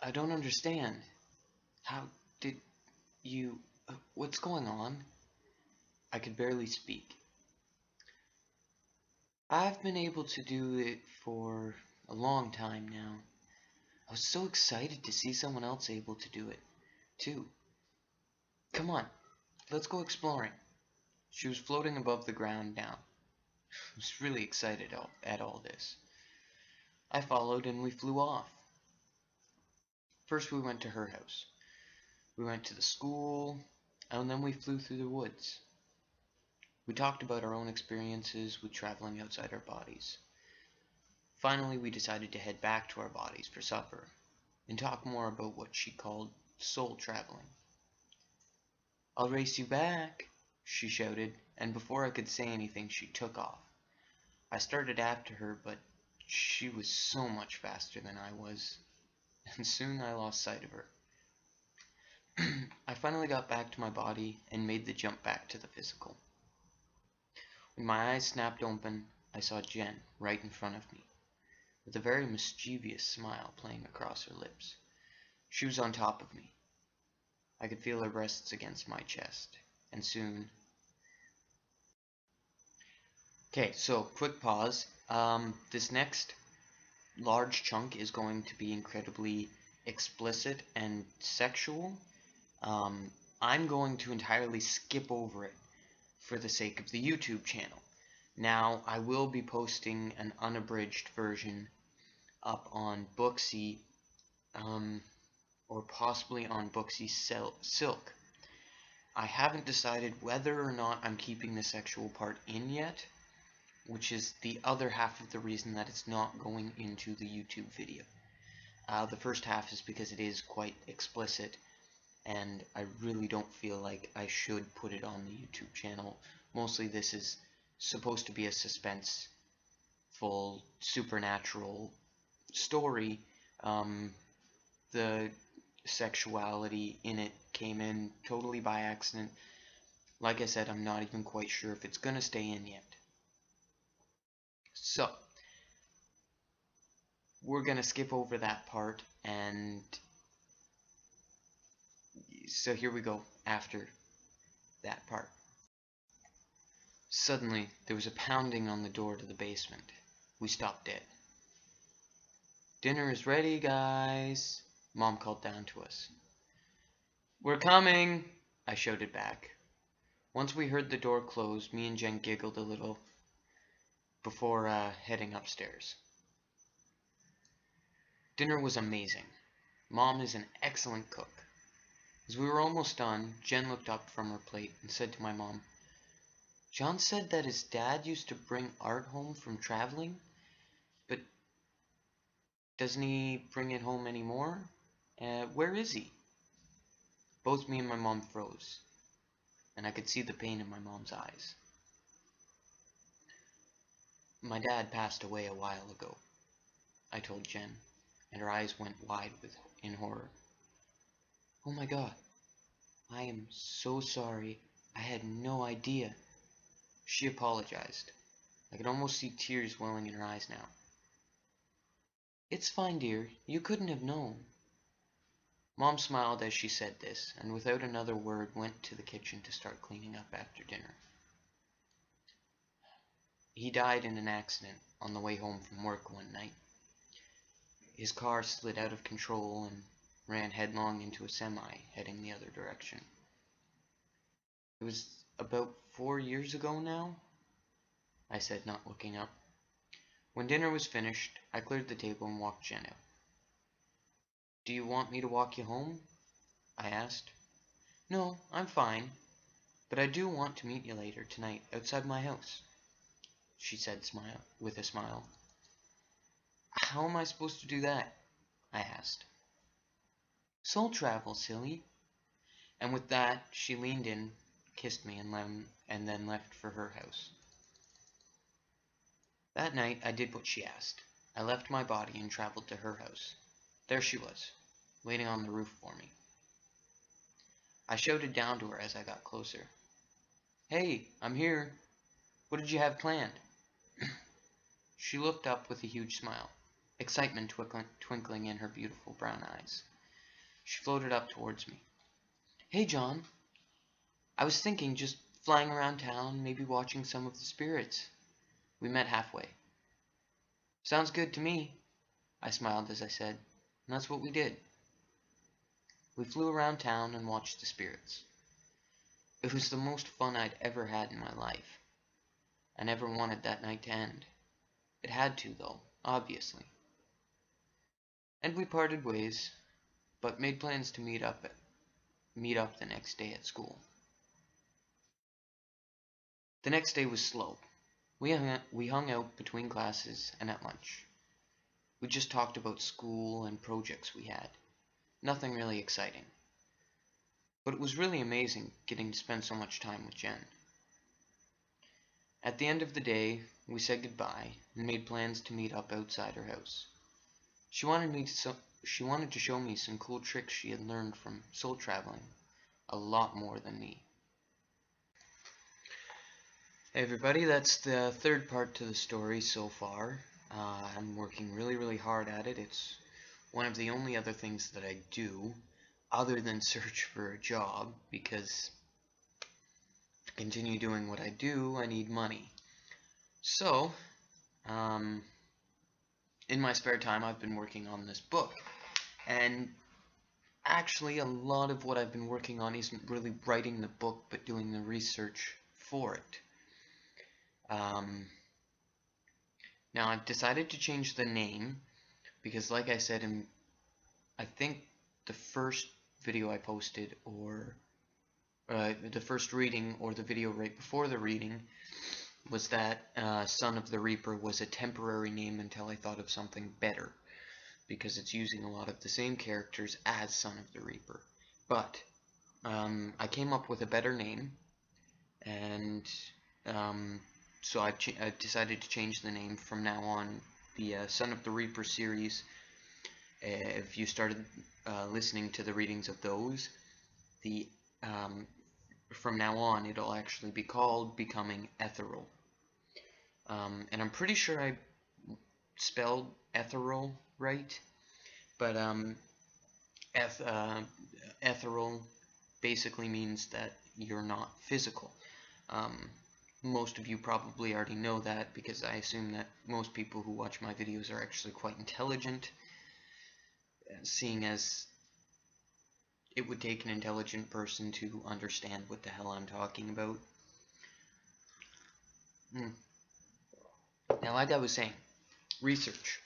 I don't understand. How did you... what's going on? I could barely speak. I've been able to do it for a long time now. I was so excited to see someone else able to do it, too. Come on, let's go exploring. She was floating above the ground now. I was really excited at all this. I followed and we flew off. First we went to her house. We went to the school, and then we flew through the woods. We talked about our own experiences with traveling outside our bodies. Finally, we decided to head back to our bodies for supper, and talk more about what she called soul traveling. "I'll race you back," she shouted, and before I could say anything she took off. I started after her, but she was so much faster than I was, and soon I lost sight of her. I finally got back to my body and made the jump back to the physical. When my eyes snapped open, I saw Jen right in front of me, with a very mischievous smile playing across her lips. She was on top of me. I could feel her breasts against my chest, and soon... Okay, so quick pause. This next large chunk is going to be incredibly explicit and sexual. I'm going to entirely skip over it for the sake of the YouTube channel. Now, I will be posting an unabridged version up on Booksy, or possibly on Booksy Silk. I haven't decided whether or not I'm keeping the sexual part in yet, which is the other half of the reason that it's not going into the YouTube video. The first half is because it is quite explicit, and I really don't feel like I should put it on the YouTube channel. Mostly this is supposed to be a suspenseful, supernatural story. The sexuality in it came in totally by accident. Like I said, I'm not even quite sure if it's gonna stay in yet. So, we're gonna skip over that part, and so here we go after that part. Suddenly, there was a pounding on the door to the basement. We stopped dead. "Dinner is ready, guys," Mom called down to us. "We're coming," I shouted back. Once we heard the door close, me and Jen giggled a little before heading upstairs. Dinner was amazing. Mom is an excellent cook. As we were almost done, Jen looked up from her plate and said to my mom, "John said that his dad used to bring art home from traveling, but doesn't he bring it home anymore? Where is he?" Both me and my mom froze, and I could see the pain in my mom's eyes. "My dad passed away a while ago," I told Jen, and her eyes went wide in horror. "Oh my God, I am so sorry. I had no idea." She apologized. I could almost see tears welling in her eyes now. "It's fine, dear. You couldn't have known." Mom smiled as she said this, and without another word went to the kitchen to start cleaning up after dinner. He died in an accident on the way home from work one night. His car slid out of control and ran headlong into a semi heading the other direction. It was about 4 years ago now, I said, not looking up. When dinner was finished, I cleared the table and walked Jen out. "Do you want me to walk you home?" I asked. "No, I'm fine, but I do want to meet you later tonight outside my house," she said with a smile. "How am I supposed to do that?" I asked. "Soul travel, silly." And with that, she leaned in, kissed me, and then left for her house. That night, I did what she asked. I left my body and traveled to her house. There she was, waiting on the roof for me. I shouted down to her as I got closer. "Hey, I'm here. What did you have planned?" She looked up with a huge smile. excitement twinkling in her beautiful brown eyes. She floated up towards me. "Hey, John. I was thinking just flying around town, maybe watching some of the spirits." We met halfway. "Sounds good to me," I smiled as I said, and that's what we did. We flew around town and watched the spirits. It was the most fun I'd ever had in my life. I never wanted that night to end. It had to, though, obviously. And we parted ways, but made plans to meet up the next day at school. The next day was slow. We hung out between classes and at lunch. We just talked about school and projects we had. Nothing really exciting. But it was really amazing getting to spend so much time with Jen. At the end of the day, we said goodbye and made plans to meet up outside her house. She wanted to show me some cool tricks she had learned from soul traveling, a lot more than me. Hey everybody, that's the third part to the story so far. I'm working really hard at it. It's one of the only other things that I do other than search for a job, because to continue doing what I do, I need money. So, in my spare time, I've been working on this book. And actually, a lot of what I've been working on isn't really writing the book, but doing the research for it. Now, I've decided to change the name because, like I said, I think the first video I posted, or the first reading, or the video right before the reading, was that Son of the Reaper was a temporary name until I thought of something better, because it's using a lot of the same characters as Son of the Reaper. But I came up with a better name, and so I've decided to change the name from now on. The Son of the Reaper series, if you started listening to the readings of those, from now on it'll actually be called Becoming Etheral. And I'm pretty sure I spelled Etheral right, but Etheral basically means that you're not physical. Most of you probably already know that, because I assume that most people who watch my videos are actually quite intelligent, seeing as it would take an intelligent person to understand what the hell I'm talking about. Now, like I was saying, research.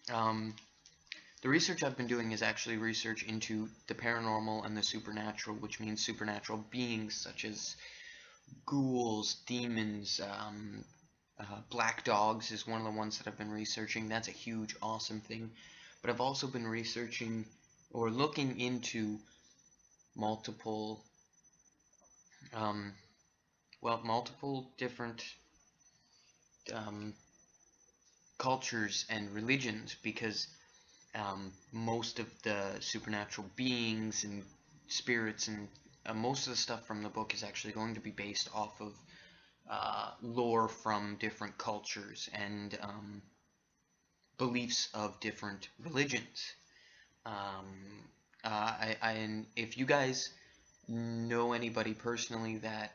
The research I've been doing is actually research into the paranormal and the supernatural, which means supernatural beings such as ghouls, demons, black dogs is one of the ones that I've been researching. That's a huge, awesome thing. But I've also been researching or looking into multiple different cultures and religions, because most of the supernatural beings and spirits and most of the stuff from the book is actually going to be based off of lore from different cultures and beliefs of different religions. And if you guys know anybody personally that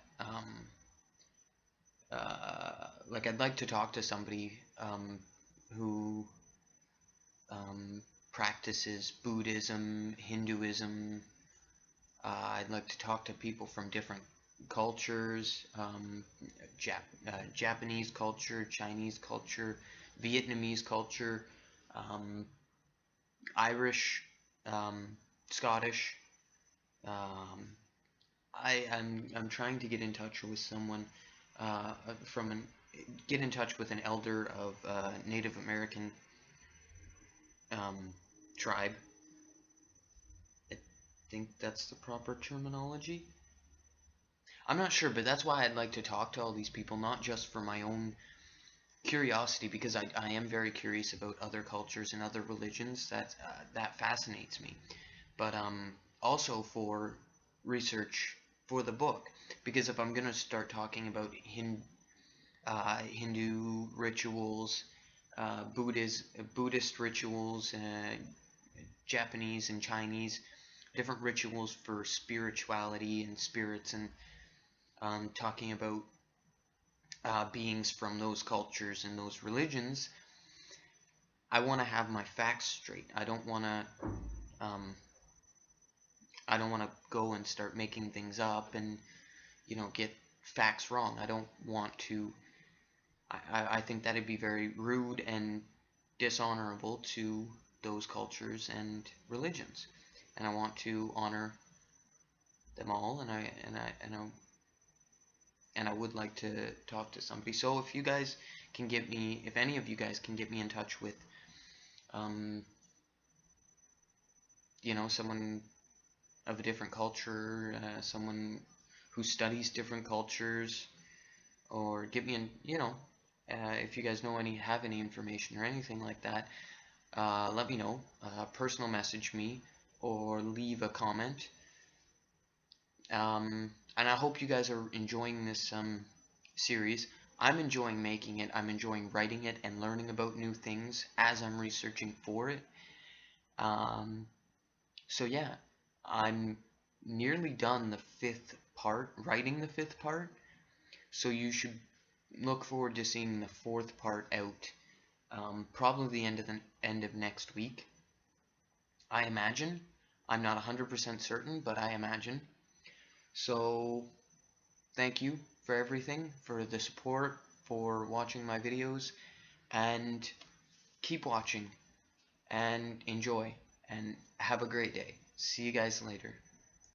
like, I'd like to talk to somebody who practices Buddhism, Hinduism. I'd like to talk to people from different cultures, Japanese culture, Chinese culture, Vietnamese culture, Irish, Scottish. I'm trying to get in touch with someone get in touch with an elder of Native American tribe. I think that's the proper terminology. I'm not sure, but that's why I'd like to talk to all these people, not just for my own curiosity, because I am very curious about other cultures and other religions. That fascinates me, but also for research for the book, because if I'm gonna start talking about Hindu rituals, Buddhist rituals, Japanese and Chinese, different rituals for spirituality and spirits, and talking about beings from those cultures and those religions. I want to have my facts straight. Um, I don't want to go and start making things up and get facts wrong. I don't want to. I think that'd be very rude and dishonorable to those cultures and religions, and I want to honor them all. And I would like to talk to somebody. So if you guys can get me, if any of you guys can get me in touch with, um, someone of a different culture, someone who studies different cultures, or get me in, if you guys have any information or anything like that, let me know. Personal message me or leave a comment. And I hope you guys are enjoying this series. I'm enjoying making it. I'm enjoying writing it and learning about new things as I'm researching for it. So yeah, I'm nearly done the 5th part, writing the 5th part. So you should look forward to seeing the 4th part out, probably the end of next week. I imagine. I'm not 100% certain, but I imagine. So thank you for everything, for the support, for watching my videos, and keep watching and enjoy and have a great day. See you guys later.